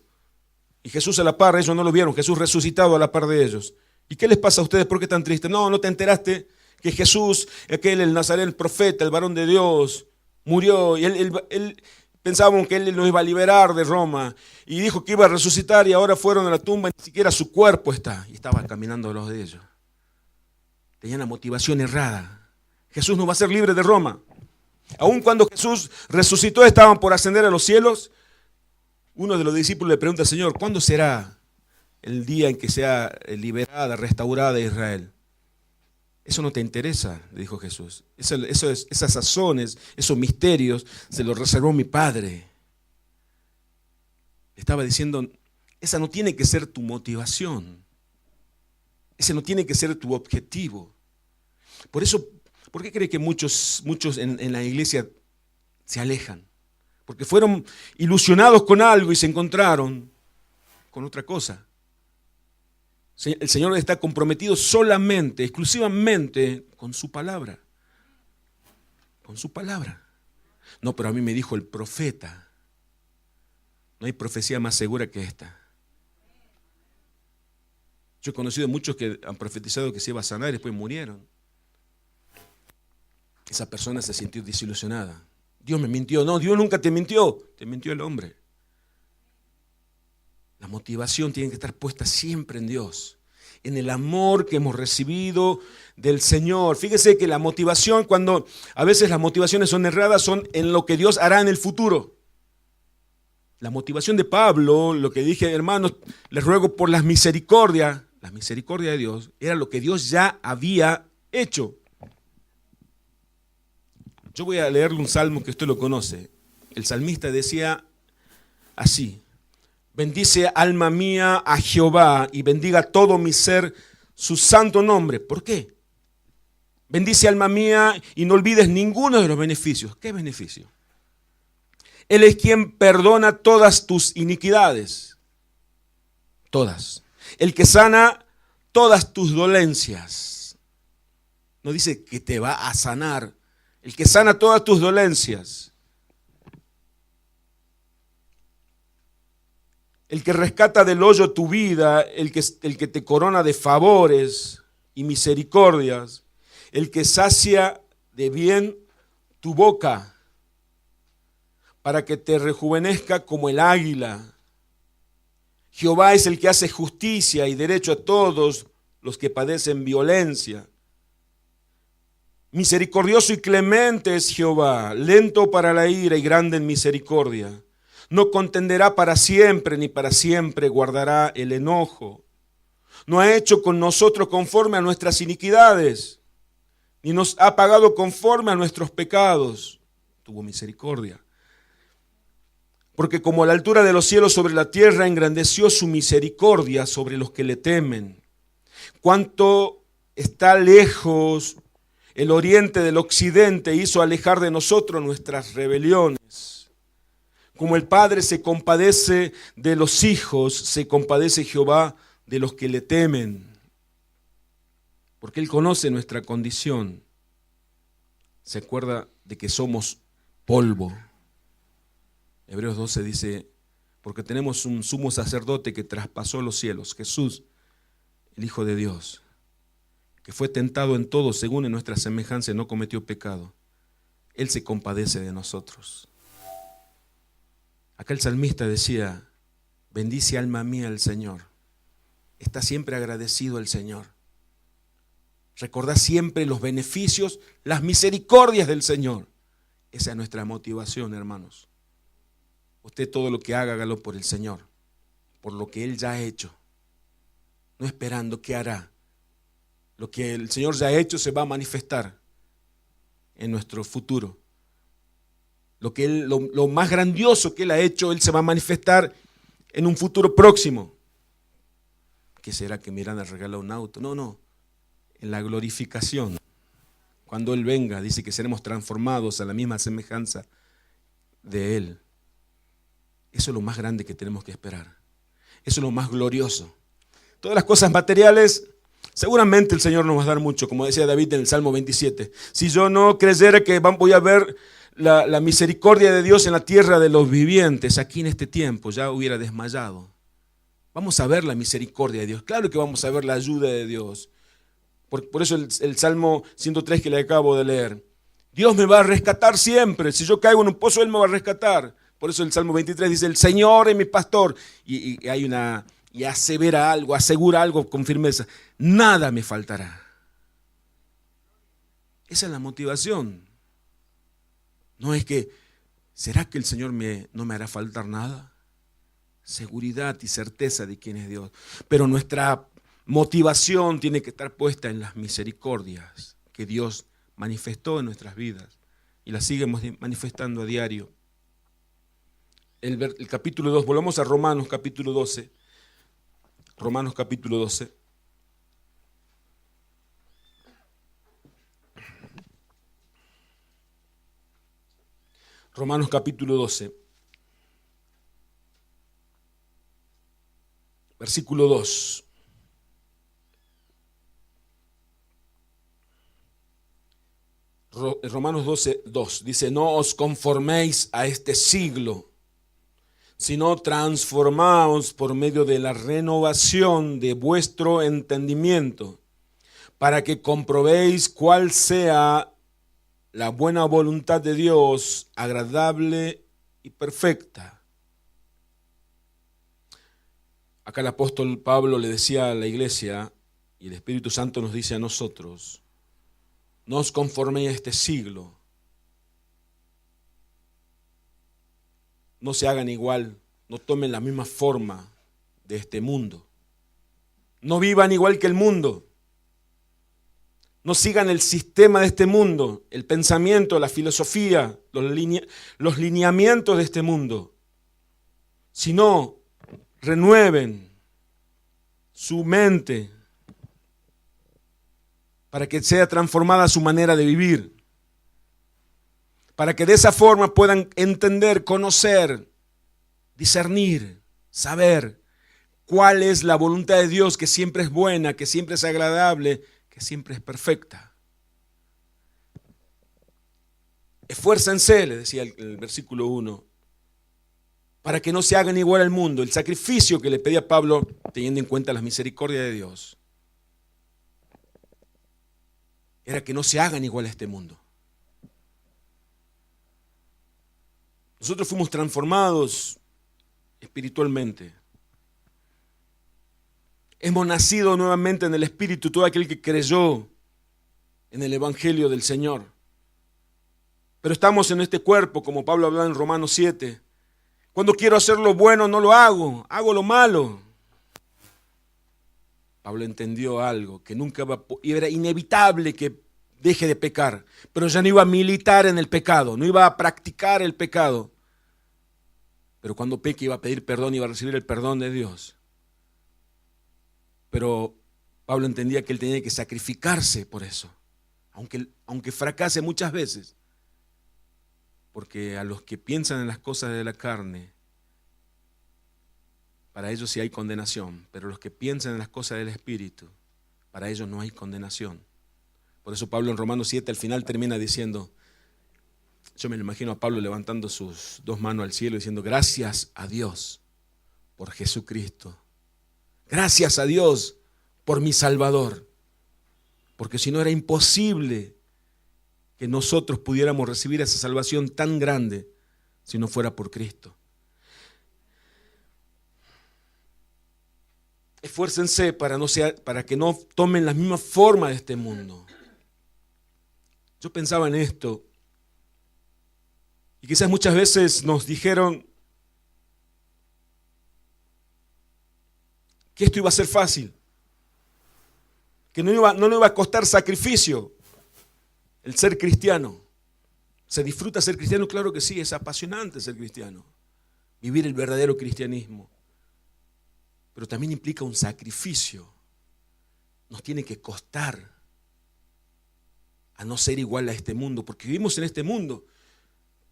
y Jesús a la par, ellos no lo vieron, Jesús resucitado a la par de ellos. ¿Y qué les pasa a ustedes? ¿Por qué están tristes? No te enteraste que Jesús, aquel, el Nazareno, el profeta, el varón de Dios, murió, y él pensaban que él nos iba a liberar de Roma, y dijo que iba a resucitar, y ahora fueron a la tumba, y ni siquiera su cuerpo está, y estaba caminando a los de ellos. Tenían la motivación errada. Jesús no va a ser libre de Roma. Aun cuando Jesús resucitó, estaban por ascender a los cielos. Uno de los discípulos le pregunta al Señor: ¿cuándo será el día en que sea liberada, restaurada Israel? Eso no te interesa, le dijo Jesús. Esas sazones, esos misterios, se los reservó mi Padre. Estaba diciendo: esa no tiene que ser tu motivación. Ese no tiene que ser tu objetivo. Por eso, ¿por qué cree que muchos en la iglesia se alejan? Porque fueron ilusionados con algo y se encontraron con otra cosa. El Señor está comprometido solamente, exclusivamente con su palabra. Con su palabra. No, pero a mí me dijo el profeta. No hay profecía más segura que esta. Yo he conocido muchos que han profetizado que se iba a sanar y después murieron. Esa persona se sintió desilusionada. Dios me mintió. No, Dios nunca te mintió el hombre. La motivación tiene que estar puesta siempre en Dios, en el amor que hemos recibido del Señor. Fíjese que la motivación, cuando a veces las motivaciones son erradas, son en lo que Dios hará en el futuro. La motivación de Pablo, lo que dije: hermanos, les ruego por la misericordia de Dios, era lo que Dios ya había hecho. Yo voy a leerle un salmo que usted lo conoce. El salmista decía así: bendice alma mía a Jehová y bendiga todo mi ser su santo nombre. ¿Por qué? Bendice alma mía y no olvides ninguno de los beneficios. ¿Qué beneficio? Él es quien perdona todas tus iniquidades. Todas. El que sana todas tus dolencias. No dice que te va a sanar. El que sana todas tus dolencias. El que rescata del hoyo tu vida, el que te corona de favores y misericordias, el que sacia de bien tu boca, para que te rejuvenezca como el águila. Jehová es el que hace justicia y derecho a todos los que padecen violencia. Misericordioso y clemente es Jehová, lento para la ira y grande en misericordia. No contenderá para siempre, ni para siempre guardará el enojo. No ha hecho con nosotros conforme a nuestras iniquidades, ni nos ha pagado conforme a nuestros pecados. Tuvo misericordia. Porque como la altura de los cielos sobre la tierra, engrandeció su misericordia sobre los que le temen. Cuánto está lejos el oriente del occidente, hizo alejar de nosotros nuestras rebeliones. Como el Padre se compadece de los hijos, se compadece Jehová de los que le temen. porque Él conoce nuestra condición. Se acuerda de que somos polvo. Hebreos 12 dice, porque tenemos un sumo sacerdote que traspasó los cielos, Jesús, el Hijo de Dios, que fue tentado en todo según en nuestra semejanza y no cometió pecado. Él se compadece de nosotros. Acá el salmista decía, bendice alma mía al Señor. Está siempre agradecido al Señor. Recordá siempre los beneficios, las misericordias del Señor. Esa es nuestra motivación, hermanos. Usted todo lo que haga, hágalo por el Señor, por lo que Él ya ha hecho. No esperando qué hará. Lo que el Señor ya ha hecho se va a manifestar en nuestro futuro. Lo más grandioso que Él ha hecho, Él se va a manifestar en un futuro próximo. ¿Qué será que Miranda regala un auto? No. En la glorificación. Cuando Él venga, dice que seremos transformados a la misma semejanza de Él. Eso es lo más grande que tenemos que esperar. Eso es lo más glorioso. Todas las cosas materiales, seguramente el Señor nos va a dar mucho, como decía David en el Salmo 27. Si yo no creyera que voy a ver la misericordia de Dios en la tierra de los vivientes, aquí en este tiempo, ya hubiera desmayado. Vamos a ver la misericordia de Dios. Claro que vamos a ver la ayuda de Dios. Por eso el Salmo 103 que le acabo de leer. Dios me va a rescatar siempre. Si yo caigo en un pozo, Él me va a rescatar. Por eso el Salmo 23 dice, el Señor es mi pastor. Y asevera algo, asegura algo con firmeza. Nada me faltará. Esa es la motivación. No es que, ¿será que el Señor no me hará faltar nada? Seguridad y certeza de quién es Dios. Pero nuestra motivación tiene que estar puesta en las misericordias que Dios manifestó en nuestras vidas y las sigue manifestando a diario. El capítulo 2, volvamos a Romanos capítulo 12. Romanos capítulo 12. Romanos capítulo 12. Versículo 2. Romanos 12, 2. Dice, no os conforméis a este siglo, sino transformaos por medio de la renovación de vuestro entendimiento, para que comprobéis cuál sea la buena voluntad de Dios, agradable y perfecta. Acá el apóstol Pablo le decía a la iglesia, y el Espíritu Santo nos dice a nosotros, no os conforméis a este siglo. No se hagan igual, no tomen la misma forma de este mundo. No vivan igual que el mundo. No sigan el sistema de este mundo, el pensamiento, la filosofía, los lineamientos de este mundo. Sino, renueven su mente para que sea transformada su manera de vivir. Para que de esa forma puedan entender, conocer, discernir, saber cuál es la voluntad de Dios, que siempre es buena, que siempre es agradable, que siempre es perfecta. Esfuércense, le decía el versículo 1, para que no se hagan igual al mundo. El sacrificio que le pedía Pablo, teniendo en cuenta las misericordias de Dios, era que no se hagan igual a este mundo. Nosotros fuimos transformados espiritualmente. Hemos nacido nuevamente en el Espíritu, todo aquel que creyó en el Evangelio del Señor. Pero estamos en este cuerpo, como Pablo hablaba en Romanos 7. Cuando quiero hacer lo bueno no lo hago, hago lo malo. Pablo entendió algo, que nunca era inevitable que deje de pecar, pero ya no iba a militar en el pecado, no iba a practicar el pecado. Pero cuando peque iba a pedir perdón, iba a recibir el perdón de Dios. Pero Pablo entendía que él tenía que sacrificarse por eso, aunque fracase muchas veces. Porque a los que piensan en las cosas de la carne, para ellos sí hay condenación, pero los que piensan en las cosas del Espíritu, para ellos no hay condenación. Por eso Pablo en Romanos 7 al final termina diciendo, yo me lo imagino a Pablo levantando sus dos manos al cielo diciendo, gracias a Dios por Jesucristo. Gracias a Dios por mi Salvador. Porque si no era imposible que nosotros pudiéramos recibir esa salvación tan grande si no fuera por Cristo. Esfuércense para que no tomen la misma forma de este mundo. Yo pensaba en esto y quizás muchas veces nos dijeron que esto iba a ser fácil, que no nos iba a costar sacrificio el ser cristiano. ¿Se disfruta ser cristiano? Claro que sí, es apasionante ser cristiano, vivir el verdadero cristianismo. Pero también implica un sacrificio. Nos tiene que costar a no ser igual a este mundo, porque vivimos en este mundo.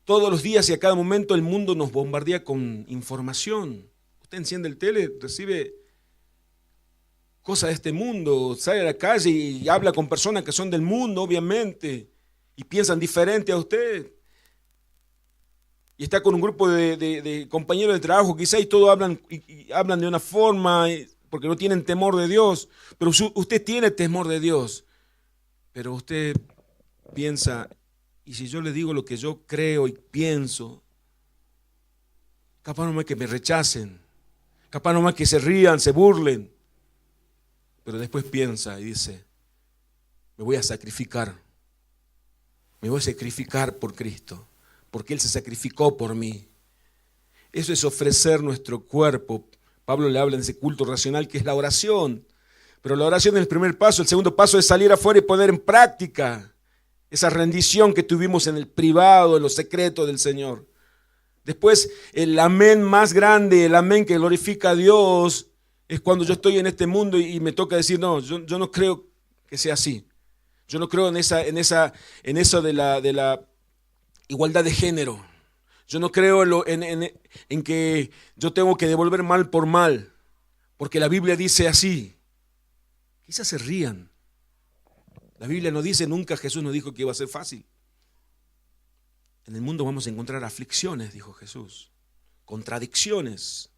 Todos los días y a cada momento el mundo nos bombardea con información. Usted enciende el tele, recibe cosas de este mundo, sale a la calle y habla con personas que son del mundo, obviamente, y piensan diferente a usted. Y está con un grupo de compañeros de trabajo, quizá, y todos hablan de una forma, porque no tienen temor de Dios. Pero usted tiene temor de Dios. Pero usted piensa, y si yo le digo lo que yo creo y pienso, capaz no más que me rechacen, capaz no más que se rían, se burlen. Pero después piensa y dice, me voy a sacrificar por Cristo, porque Él se sacrificó por mí. Eso es ofrecer nuestro cuerpo. Pablo le habla en ese culto racional que es la oración. Pero la oración es el primer paso. El segundo paso es salir afuera y poner en práctica esa rendición que tuvimos en el privado, en lo secreto del Señor. Después, el amén más grande, el amén que glorifica a Dios, es cuando yo estoy en este mundo y me toca decir, no, yo no creo que sea así. Yo no creo en eso de la igualdad de género. Yo no creo en que yo tengo que devolver mal por mal, porque la Biblia dice así. Quizás se rían. La Biblia no dice nunca, Jesús nos dijo que iba a ser fácil. En el mundo vamos a encontrar aflicciones, dijo Jesús, contradicciones.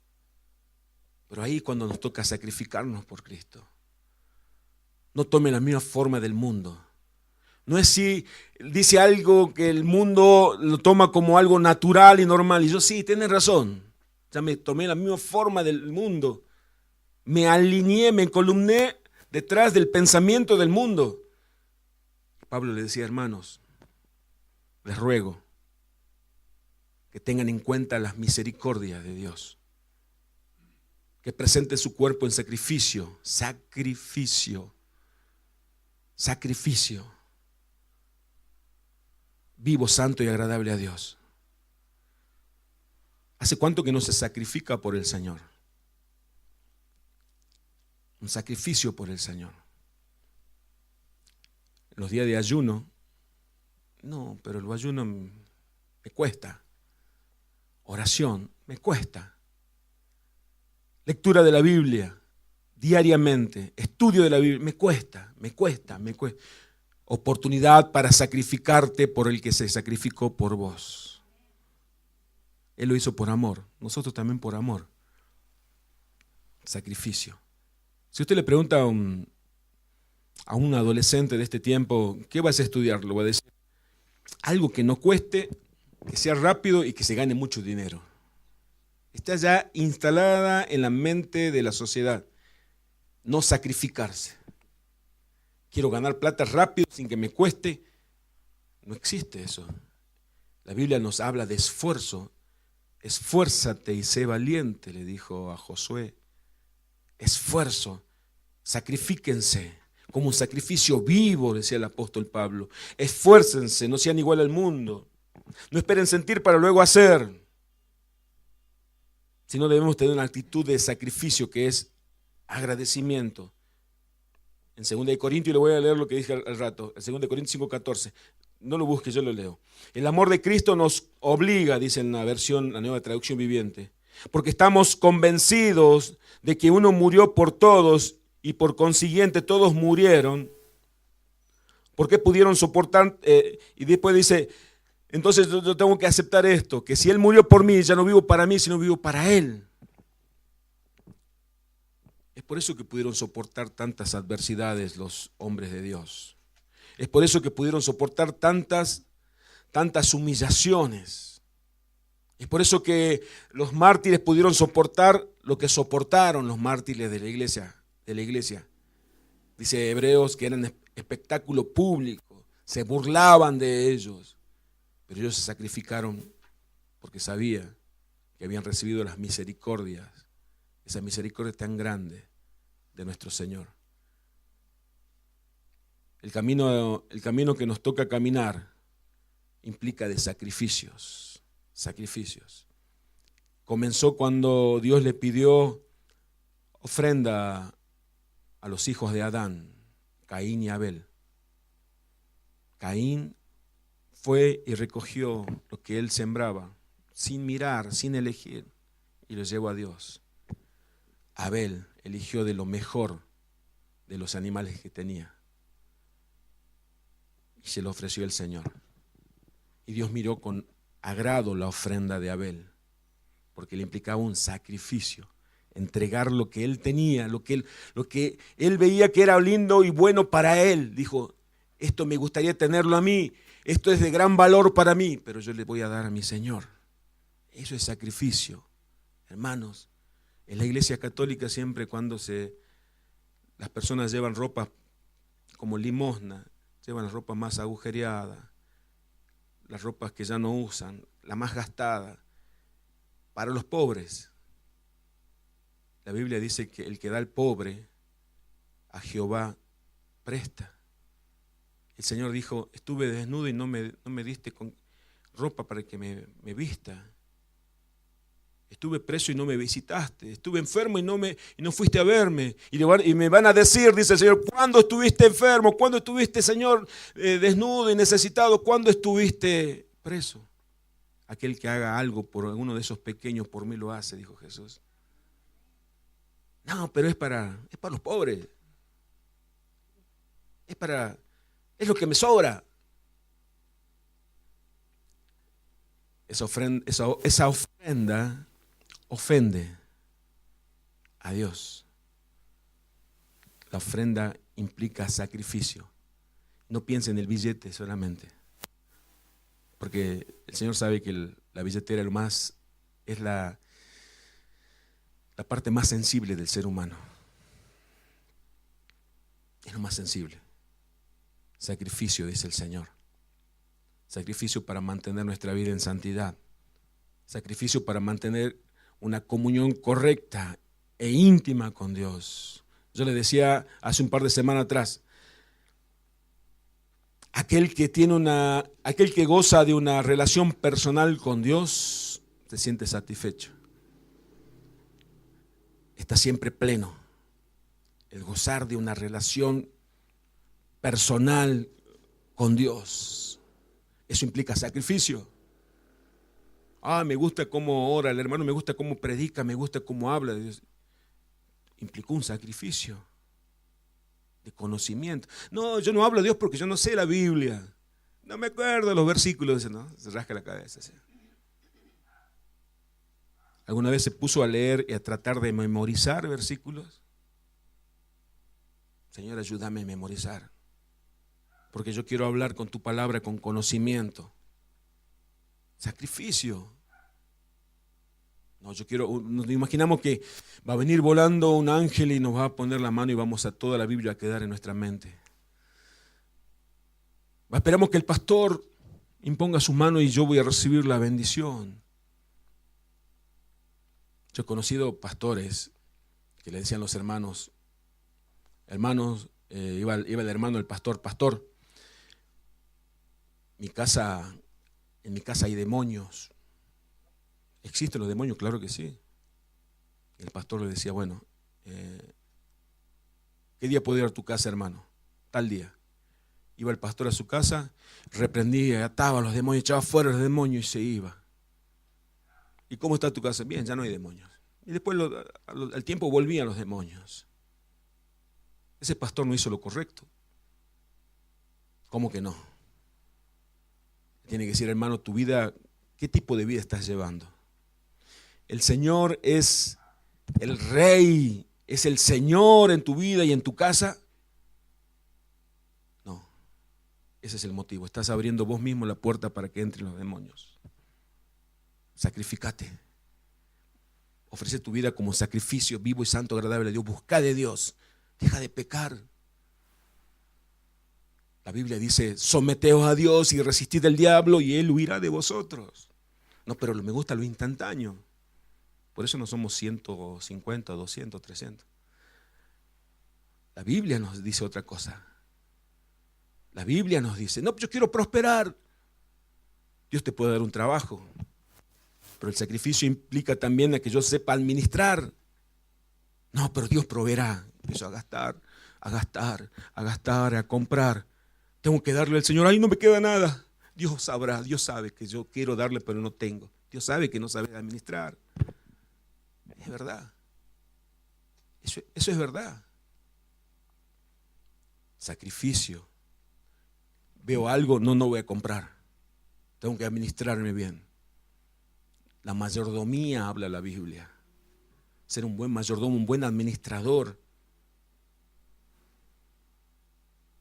Pero ahí cuando nos toca sacrificarnos por Cristo. No tome la misma forma del mundo. No es si dice algo que el mundo lo toma como algo natural y normal. Y yo sí, tienes razón. Ya me tomé la misma forma del mundo. Me alineé, me columné detrás del pensamiento del mundo. Pablo le decía, hermanos, les ruego que tengan en cuenta las misericordias de Dios. Que presenten su cuerpo en sacrificio. Vivo, santo y agradable a Dios. ¿Hace cuánto que no se sacrifica por el Señor? Un sacrificio por el Señor. Los días de ayuno, no, pero el ayuno me cuesta. Oración, me cuesta. Lectura de la Biblia, diariamente, estudio de la Biblia, me cuesta. Oportunidad para sacrificarte por el que se sacrificó por vos. Él lo hizo por amor, nosotros también por amor. Sacrificio. Si usted le pregunta a un adolescente de este tiempo, ¿qué vas a estudiar? Le voy a decir, algo que no cueste, que sea rápido y que se gane mucho dinero. Está ya instalada en la mente de la sociedad. No sacrificarse. Quiero ganar plata rápido sin que me cueste. No existe eso. La Biblia nos habla de esfuerzo. Esfuérzate y sé valiente, le dijo a Josué. Esfuerzo, sacrifíquense como un sacrificio vivo, decía el apóstol Pablo. Esfuércense, no sean igual al mundo. No esperen sentir para luego hacer. Sino debemos tener una actitud de sacrificio que es agradecimiento. En 2 Corintios, le voy a leer lo que dije al rato, en 2 Corintios 5:14. No lo busque, yo lo leo. El amor de Cristo nos obliga, dice en la versión, la Nueva Traducción Viviente, porque estamos convencidos de que uno murió por todos y por consiguiente todos murieron, ¿por qué pudieron soportar? Y después dice, entonces yo tengo que aceptar esto, que si Él murió por mí, ya no vivo para mí, sino vivo para Él. Es por eso que pudieron soportar tantas adversidades los hombres de Dios. Es por eso que pudieron soportar tantas humillaciones. Es por eso que los mártires pudieron soportar lo que soportaron los mártires de la iglesia. Dice Hebreos que eran espectáculo público, se burlaban de ellos, pero ellos se sacrificaron porque sabían que habían recibido las misericordias, esa misericordia tan grande de nuestro Señor. El camino que nos toca caminar implica de sacrificios. Comenzó cuando Dios le pidió ofrenda a los hijos de Adán, Caín y Abel. Caín fue y recogió lo que él sembraba, sin mirar, sin elegir, y lo llevó a Dios. Abel eligió de lo mejor de los animales que tenía y se lo ofreció el Señor. Y Dios miró con agrado la ofrenda de Abel, porque le implicaba un sacrificio, entregar lo que él tenía, lo que él veía que era lindo y bueno para él. Dijo, esto me gustaría tenerlo a mí, esto es de gran valor para mí, pero yo le voy a dar a mi Señor. Eso es sacrificio. Hermanos, en la Iglesia Católica siempre cuando las personas llevan ropa como limosna, llevan la ropa más agujereada, las ropas que ya no usan, la más gastada, para los pobres. La Biblia dice que el que da al pobre, a Jehová presta. El Señor dijo, estuve desnudo y no me diste con ropa para que me vista. Estuve preso y no me visitaste. Estuve enfermo y no fuiste a verme. Y me van a decir, dice el Señor, ¿cuándo estuviste enfermo? ¿Cuándo estuviste, Señor, desnudo y necesitado? ¿Cuándo estuviste preso? Aquel que haga algo por alguno de esos pequeños, por mí lo hace, dijo Jesús. No, pero es para los pobres. Es lo que me sobra. Esa ofrenda ofende a Dios. La ofrenda implica sacrificio. No piense en el billete solamente, porque el Señor sabe que la billetera es la parte más sensible del ser humano. Es lo más sensible. Sacrificio, dice el Señor. Sacrificio para mantener nuestra vida en santidad. Sacrificio para mantener una comunión correcta e íntima con Dios. Yo le decía hace un par de semanas atrás, aquel que goza de una relación personal con Dios se siente satisfecho. Está siempre pleno. El gozar de una relación personal con Dios. Eso implica sacrificio. Me gusta cómo ora el hermano, me gusta cómo predica, me gusta cómo habla de Dios. Implicó un sacrificio de conocimiento. No, yo no hablo de Dios porque yo no sé la Biblia. No me acuerdo de los versículos, ¿no? Se rasca la cabeza. ¿Sí? ¿Alguna vez se puso a leer y a tratar de memorizar versículos? Señor, ayúdame a memorizar, porque yo quiero hablar con tu palabra con conocimiento. Sacrificio. No, nos imaginamos que va a venir volando un ángel y nos va a poner la mano y vamos a toda la Biblia a quedar en nuestra mente. Esperamos que el pastor imponga su mano y yo voy a recibir la bendición. Yo he conocido pastores que le decían los hermanos, iba el hermano, el pastor, en mi casa hay demonios. ¿Existen los demonios? Claro que sí. El pastor le decía, bueno, ¿qué día puedo ir a tu casa, hermano? Tal día. Iba el pastor a su casa, reprendía, ataba a los demonios, echaba fuera a los demonios y se iba. ¿Y cómo está tu casa? Bien, ya no hay demonios. Y después al tiempo volvían los demonios. ese pastor no hizo lo correcto. ¿Cómo que no? Tiene que decir, hermano, tu vida, ¿qué tipo de vida estás llevando? El Señor es el Rey, es el Señor en tu vida y en tu casa. No, ese es el motivo. Estás abriendo vos mismo la puerta para que entren los demonios. Sacrificate. Ofrece tu vida como sacrificio vivo y santo, agradable a Dios. Busca de Dios. Deja de pecar. La Biblia dice, someteos a Dios y resistid al diablo y Él huirá de vosotros. No, pero me gusta lo instantáneo. Por eso no somos 150, 200, 300. La Biblia nos dice otra cosa. La Biblia nos dice, no, yo quiero prosperar. Dios te puede dar un trabajo. Pero el sacrificio implica también a que yo sepa administrar. No, pero Dios proveerá. Empiezo a gastar, a comprar. Tengo que darle al Señor, ay, no me queda nada. Dios sabrá, Dios sabe que yo quiero darle, pero no tengo. Dios sabe que no sabe administrar. Es verdad. Eso es verdad. Sacrificio. Veo algo, no voy a comprar. Tengo que administrarme bien. La mayordomía habla la Biblia. Ser un buen mayordomo, un buen administrador.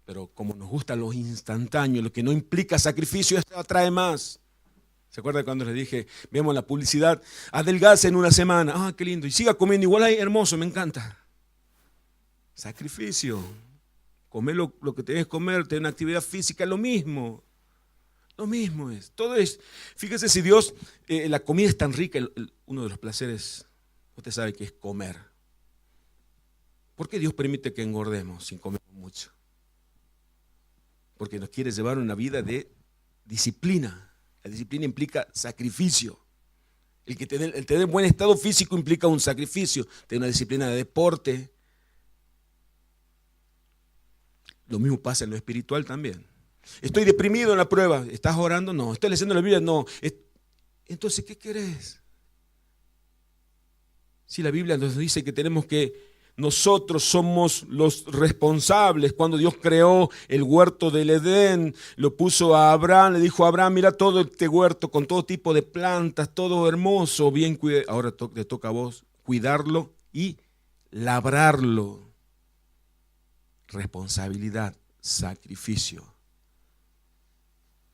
Pero como nos gusta lo instantáneo, lo que no implica sacrificio, esto atrae más. ¿Se acuerdan cuando les dije, vemos la publicidad, adelgace en una semana? Ah, qué lindo. Y siga comiendo igual, ay, hermoso, me encanta. Sacrificio. Comer lo que tenés que comer, tener una actividad física, lo mismo. Lo mismo es. Todo es. Fíjese si Dios, la comida es tan rica, uno de los placeres, usted sabe que es comer. ¿Por qué Dios permite que engordemos sin comer mucho? Porque nos quiere llevar una vida de disciplina. La disciplina implica sacrificio. El tener buen estado físico implica un sacrificio. Tener una disciplina de deporte. Lo mismo pasa en lo espiritual también. Estoy deprimido en la prueba. ¿Estás orando? No. ¿Estoy leyendo la Biblia? No. Entonces, ¿qué querés? Si la Biblia nos dice que nosotros somos los responsables. Cuando Dios creó el huerto del Edén, lo puso a Abraham, le dijo a Abraham, mira todo este huerto con todo tipo de plantas, todo hermoso, bien cuidado. Ahora te toca a vos cuidarlo y labrarlo. Responsabilidad, sacrificio.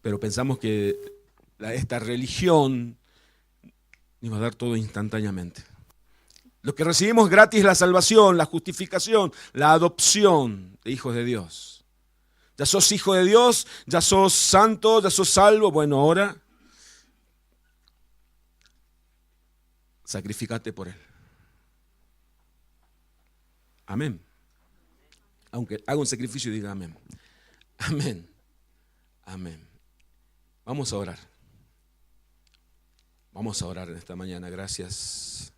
Pero pensamos que esta religión nos va a dar todo instantáneamente. Lo que recibimos gratis es la salvación, la justificación, la adopción de hijos de Dios. Ya sos hijo de Dios, ya sos santo, ya sos salvo. Bueno, ahora sacrificate por Él. Amén. Aunque haga un sacrificio y diga amén. Amén. Amén. Vamos a orar. Vamos a orar en esta mañana. Gracias.